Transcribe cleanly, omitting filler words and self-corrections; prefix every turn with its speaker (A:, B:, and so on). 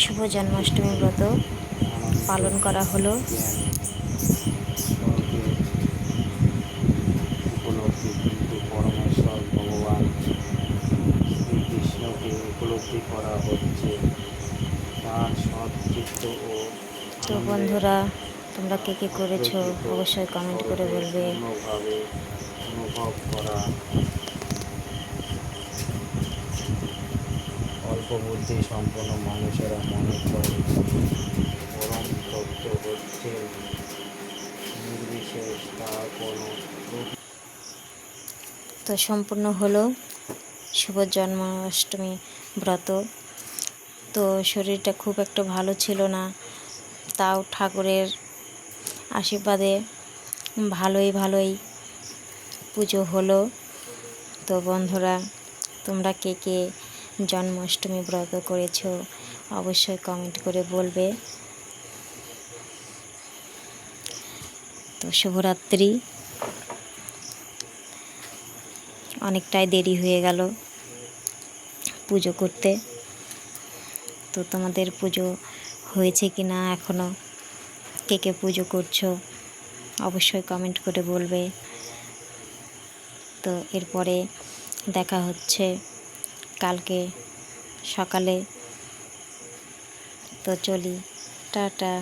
A: শুভ জন্মাষ্টমী ব্রত পালন করা হলো।
B: উপলব্ধি কিন্তু পরমেশ্বর ভগবান শ্রীকৃষ্ণকে উপলব্ধি করা হচ্ছে তার সৎচিত্ত ও
A: তো বন্ধুরা, তোমরা কে কে করেছো অবশ্যই কমেন্ট করে বলবে।
B: পূর্ণভাবে অনুভব করা। অল্প বুদ্ধি সম্পন্ন মানুষেরা মনে করে পরম তত্ত্ব হচ্ছে নির্বিশেষ, তার কোনো রূপ।
A: তো সম্পূর্ণ হলো শুভ জন্মাষ্টমী ব্রত। তো শরীরটা খুব একটা ভালো ছিল না, তাও ঠাকুরের আশীর্বাদে ভালোই পুজো হলো। তো বন্ধুরা, তোমরা কে কে জন্মাষ্টমী ব্রত করেছো অবশ্যই কমেন্ট করে বলবে। তো শুভরাত্রি। অনেকটাই দেরি হয়ে গেল পুজো করতে। তো তোমাদের পুজো হয়েছে কি না এখনও, কে কে পুজো করছো অবশ্যই কমেন্ট করে বলবে। তো এরপরে দেখা হচ্ছে কালকে সকালে। তো চলি, টাটা।